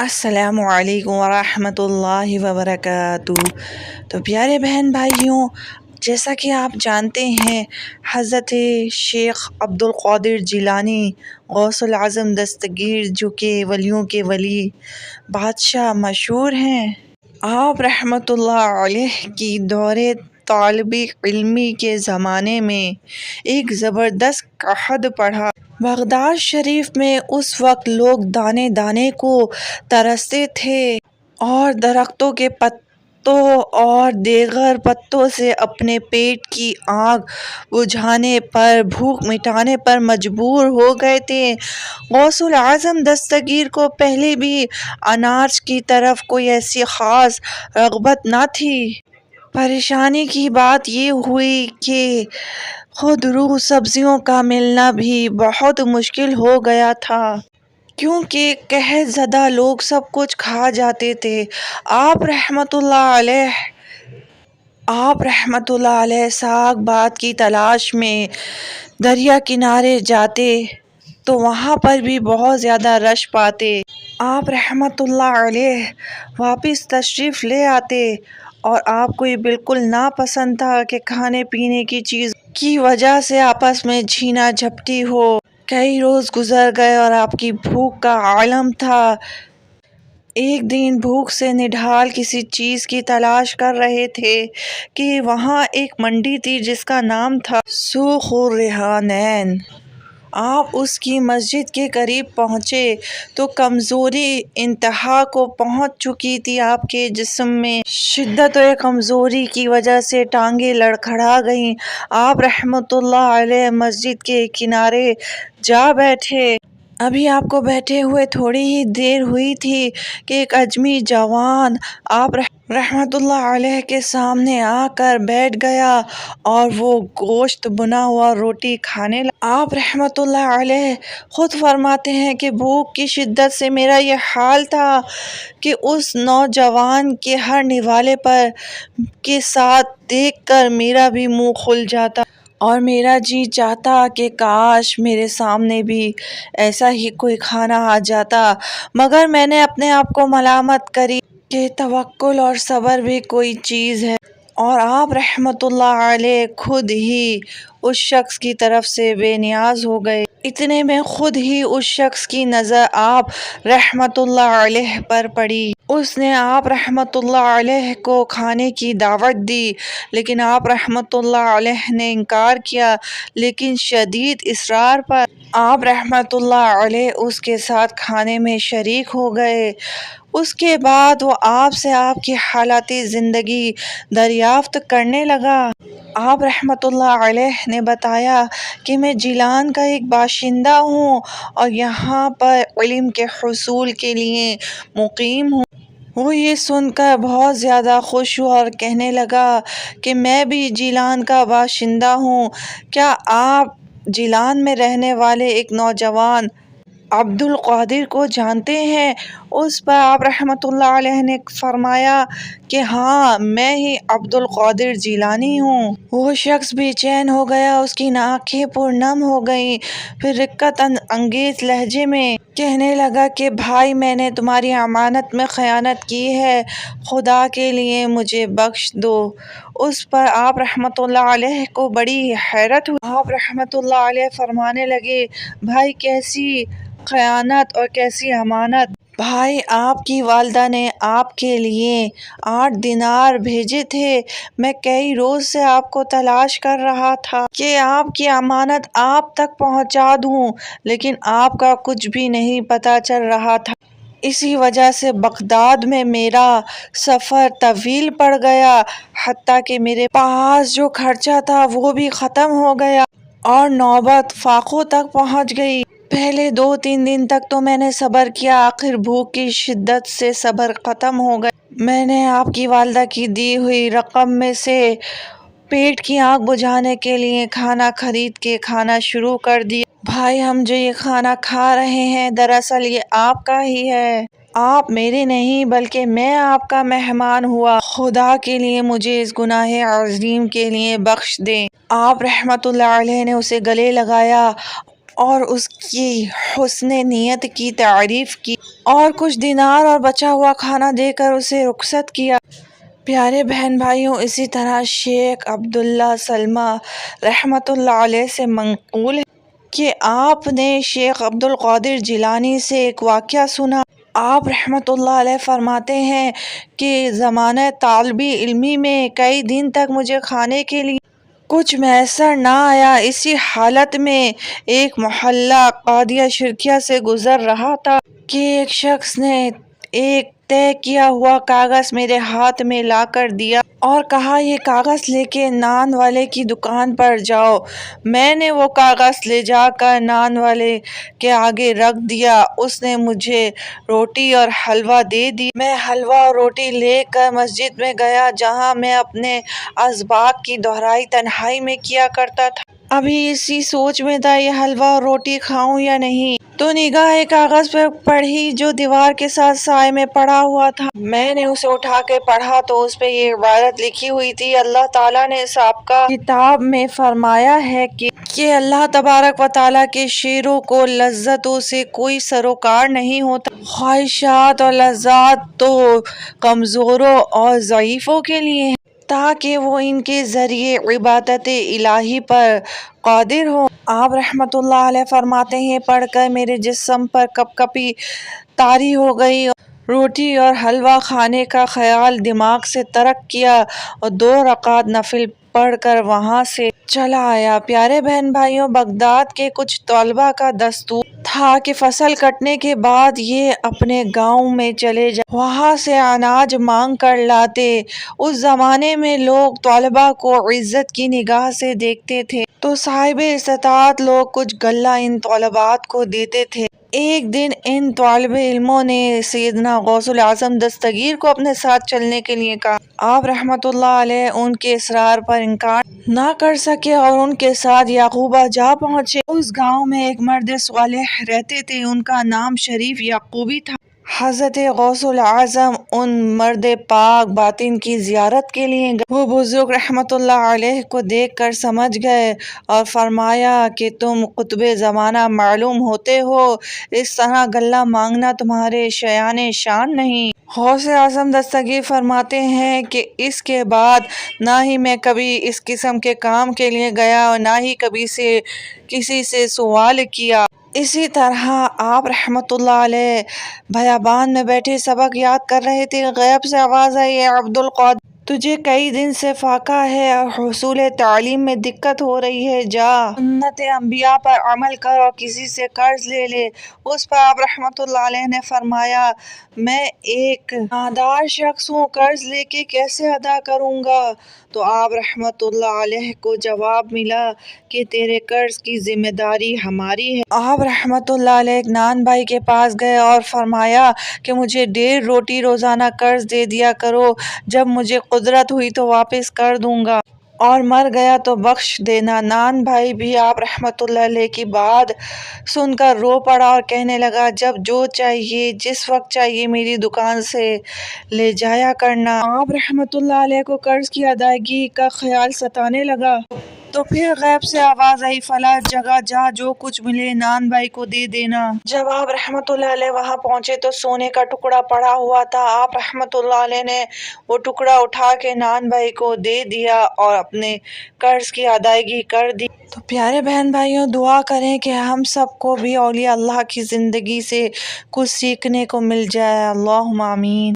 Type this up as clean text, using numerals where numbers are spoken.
السلام علیکم ورحمۃ اللہ وبرکاتہ۔ تو پیارے بہن بھائیوں، جیسا کہ آپ جانتے ہیں، حضرت شیخ عبد القادر جیلانی غوث العظم دستگیر، جو کہ ولیوں کے ولی بادشاہ مشہور ہیں، آپ رحمۃ اللہ علیہ کی دور طالب علمی کے زمانے میں ایک زبردست قحط پڑا۔ بغداد شریف میں اس وقت لوگ دانے دانے کو ترستے تھے اور درختوں کے پتوں اور دیگر پتوں سے اپنے پیٹ کی آگ بجھانے پر، بھوک مٹانے پر مجبور ہو گئے تھے۔ غوث العظم دستگیر کو پہلے بھی اناج کی طرف کوئی ایسی خاص رغبت نہ تھی۔ پریشانی کی بات یہ ہوئی کہ خود روح سبزیوں کا ملنا بھی بہت مشکل ہو گیا تھا، کیونکہ قحط زدہ لوگ سب کچھ کھا جاتے تھے۔ آپ رحمت اللہ علیہ ساگ بات کی تلاش میں دریا کنارے جاتے تو وہاں پر بھی بہت زیادہ رش پاتے۔ آپ رحمت اللہ علیہ واپس تشریف لے آتے اور آپ کو یہ بالکل ناپسند تھا کہ کھانے پینے کی چیز کی وجہ سے آپس میں چھینا جھپٹی ہو۔ کئی روز گزر گئے اور آپ کی بھوک کا عالم تھا۔ ایک دن بھوک سے نڈھال کسی چیز کی تلاش کر رہے تھے کہ وہاں ایک منڈی تھی جس کا نام تھا سوق الریحانین۔ آپ اس کی مسجد کے قریب پہنچے تو کمزوری انتہا کو پہنچ چکی تھی۔ آپ کے جسم میں شدت کمزوری کی وجہ سے ٹانگیں لڑکھڑا گئیں۔ آپ رحمت اللہ علیہ مسجد کے کنارے جا بیٹھے۔ ابھی آپ کو بیٹھے ہوئے تھوڑی ہی دیر ہوئی تھی کہ ایک اجمی جوان آپ رحمت اللہ علیہ کے سامنے آ کر بیٹھ گیا اور وہ گوشت بنا ہوا روٹی کھانے لگا۔ آپ رحمت اللہ علیہ خود فرماتے ہیں کہ بھوک کی شدت سے میرا یہ حال تھا کہ اس نوجوان کے ہر نوالے پر کے ساتھ دیکھ کر میرا بھی منہ کھل جاتا اور میرا جی چاہتا کہ کاش میرے سامنے بھی ایسا ہی کوئی کھانا آ جاتا، مگر میں نے اپنے آپ کو ملامت کری کہ توکل اور صبر بھی کوئی چیز ہے، اور آپ رحمت اللہ علیہ خود ہی اس شخص کی طرف سے بے نیاز ہو گئے۔ اتنے میں خود ہی اس شخص کی نظر آپ رحمت اللہ علیہ پر پڑی۔ اس نے آپ رحمت اللہ علیہ کو کھانے کی دعوت دی، لیکن آپ رحمت اللہ علیہ نے انکار کیا، لیکن شدید اصرار پر آپ رحمت اللہ علیہ اس کے ساتھ کھانے میں شریک ہو گئے۔ اس کے بعد وہ آپ سے آپ کی حالات زندگی دریافت کرنے لگا۔ آپ رحمت اللہ علیہ نے بتایا کہ میں جیلان کا ایک باشندہ ہوں اور یہاں پر علم کے حصول کے لیے مقیم ہوں۔ وہ یہ سن کر بہت زیادہ خوش ہوا اور کہنے لگا کہ میں بھی جیلان کا باشندہ ہوں۔ کیا آپ جیلان میں رہنے والے ایک نوجوان عبد القادر کو جانتے ہیں؟ اس پر آپ رحمت اللہ علیہ نے فرمایا کہ ہاں، میں ہی عبد القادر جیلانی ہوں۔ وہ شخص بے چین ہو گیا، اس کی آنکھیں پرنم ہو گئیں، پھر رقت انگیز لہجے میں کہنے لگا کہ بھائی، میں نے تمہاری امانت میں خیانت کی ہے، خدا کے لیے مجھے بخش دو۔ اس پر آپ رحمت اللہ علیہ کو بڑی حیرت ہوئی۔ آپ رحمت اللہ علیہ فرمانے لگے، بھائی، کیسی خیانت اور کیسی امانت؟ بھائی، آپ کی والدہ نے آپ کے لیے 8 دینار بھیجے تھے۔ میں کئی روز سے آپ کو تلاش کر رہا تھا کہ آپ کی امانت آپ تک پہنچا دوں، لیکن آپ کا کچھ بھی نہیں پتہ چل رہا تھا۔ اسی وجہ سے بغداد میں میرا سفر طویل پڑ گیا، حتیٰ کہ میرے پاس جو خرچہ تھا وہ بھی ختم ہو گیا اور نوبت فاقوں تک پہنچ گئی۔ پہلے 2-3 دن تک تو میں نے صبر کیا، آخر بھوک کی شدت سے صبر ختم ہو گیا۔ میں نے آپ کی والدہ کی دی ہوئی رقم میں سے پیٹ کی آگ بجھانے کے لیے کھانا خرید کے کھانا شروع کر دیا۔ بھائی، ہم جو یہ کھانا کھا رہے ہیں دراصل یہ آپ کا ہی ہے۔ آپ میرے نہیں بلکہ میں آپ کا مہمان ہوا۔ خدا کے لیے مجھے اس گناہ عظیم کے لیے بخش دیں۔ آپ رحمت اللہ علیہ نے اسے گلے لگایا، اور اس کی حسن نیت کی تعریف کی اور کچھ دینار اور بچا ہوا کھانا دے کر اسے رخصت کیا۔ پیارے بہن بھائیوں، اسی طرح شیخ عبداللہ سلمی رحمۃ اللہ علیہ سے منقول ہے کہ آپ نے شیخ عبد القادر جیلانی سے ایک واقعہ سنا۔ آپ رحمۃ اللہ علیہ فرماتے ہیں کہ زمانہ طالب علمی میں کئی دن تک مجھے کھانے کے لیے کچھ میسر نہ آیا۔ اسی حالت میں ایک محلہ قادیہ شرقیہ سے گزر رہا تھا کہ ایک شخص نے ایک طے کیا ہوا کاغذ میرے ہاتھ میں لا کر دیا اور کہا، یہ کاغذ لے کے نان والے کی دکان پر جاؤ۔ میں نے وہ کاغذ لے جا کر نان والے کے آگے رکھ دیا۔ اس نے مجھے روٹی اور حلوہ دے دیا۔ میں حلوہ اور روٹی لے کر مسجد میں گیا جہاں میں اپنے اسباق کی دہرائی تنہائی میں کیا کرتا تھا۔ ابھی اسی سوچ میں تھا یہ حلوہ اور روٹی کھاؤں یا نہیں، تو نگاہ کاغذ پر پڑی جو دیوار کے ساتھ سائے میں پڑا ہوا تھا۔ میں نے اسے اٹھا کے پڑھا تو اس پہ یہ عبارت لکھی ہوئی تھی، اللہ تعالیٰ نے سابقہ کتاب میں فرمایا ہے کہ اللہ تبارک و تعالیٰ کے شیروں کو لذتوں سے کوئی سروکار نہیں ہوتا، خواہشات اور لذات تو کمزوروں اور ضعیفوں کے لیے ہیں تاکہ وہ ان کے ذریعے عبادت الہی پر قادر ہوں۔ آپ رحمۃ اللہ علیہ فرماتے ہیں، پڑھ کر میرے جسم پر کپ کپی طاری ہو گئی، روٹی اور حلوہ کھانے کا خیال دماغ سے ترک کیا اور 2 رکعت نفل پڑھ کر وہاں سے چلا آیا۔ پیارے بہن بھائیوں، بغداد کے کچھ طلباء کا دستور تھا کہ فصل کٹنے کے بعد یہ اپنے گاؤں میں چلے جائیں، وہاں سے اناج مانگ کر لاتے۔ اس زمانے میں لوگ طلباء کو عزت کی نگاہ سے دیکھتے تھے تو صاحب استطاعت لوگ کچھ غلہ ان طلباء کو دیتے تھے۔ ایک دن ان طالب علموں نے سیدنا غوث الاعظم دستگیر کو اپنے ساتھ چلنے کے لیے کہا۔ آپ رحمۃ اللہ علیہ ان کے اصرار پر انکار نہ کر سکے اور ان کے ساتھ یعقوبہ جا پہنچے۔ اس گاؤں میں ایک مرد صالح رہتے تھے، ان کا نام شریف یعقوبی تھا۔ حضرت غوث الاعظم ان مرد پاک باطن کی زیارت کے لیے گئے۔ وہ بزرگ رحمۃ اللہ علیہ کو دیکھ کر سمجھ گئے اور فرمایا کہ تم قطب زمانہ معلوم ہوتے ہو، اس طرح غلہ مانگنا تمہارے شایان شان نہیں۔ غوث اعظم دستگیر فرماتے ہیں کہ اس کے بعد نہ ہی میں کبھی اس قسم کے کام کے لیے گیا اور نہ ہی کبھی کسی سے سوال کیا۔ اسی طرح آپ رحمۃ اللہ علیہ بیابان میں بیٹھے سبق یاد کر رہے تھے، غیب سے آواز آئی، اے عبد القادر، تجھے کئی دن سے فاقہ ہے اور حصول تعلیم میں دقت ہو رہی ہے، جا سنت انبیاء پر عمل کر اور کسی سے قرض لے لے۔ اس پر آپ رحمۃ اللہ علیہ نے فرمایا، میں ایک نادار شخص ہوں، قرض لے کے کیسے ادا کروں گا؟ تو آپ رحمۃ اللہ علیہ کو جواب ملا کہ تیرے قرض کی ذمہ داری ہماری ہے۔ آپ رحمۃ اللہ علیہ ایک نان بھائی کے پاس گئے اور فرمایا کہ مجھے 1.5 روٹی روزانہ قرض دے دیا کرو، جب مجھے قدرت ہوئی تو واپس کر دوں گا اور مر گیا تو بخش دینا۔ نان بھائی بھی آپ رحمۃ اللہ علیہ کی بات سن کر رو پڑا اور کہنے لگا، جب جو چاہیے جس وقت چاہیے میری دکان سے لے جایا کرنا۔ آپ رحمۃ اللہ علیہ کو قرض کی ادائیگی کا خیال ستانے لگا تو پھر غیب سے آواز آئی، فلاں جگہ جا، جو کچھ ملے نان بھائی کو دے دینا۔ جب آپ رحمۃ اللہ علیہ وہاں پہنچے تو سونے کا ٹکڑا پڑا ہوا تھا۔ آپ رحمۃ اللہ علیہ نے وہ ٹکڑا اٹھا کے نان بھائی کو دے دیا اور اپنے قرض کی ادائیگی کر دی۔ تو پیارے بہن بھائیوں، دعا کریں کہ ہم سب کو بھی اولیاء اللہ کی زندگی سے کچھ سیکھنے کو مل جائے۔ اللہم آمین۔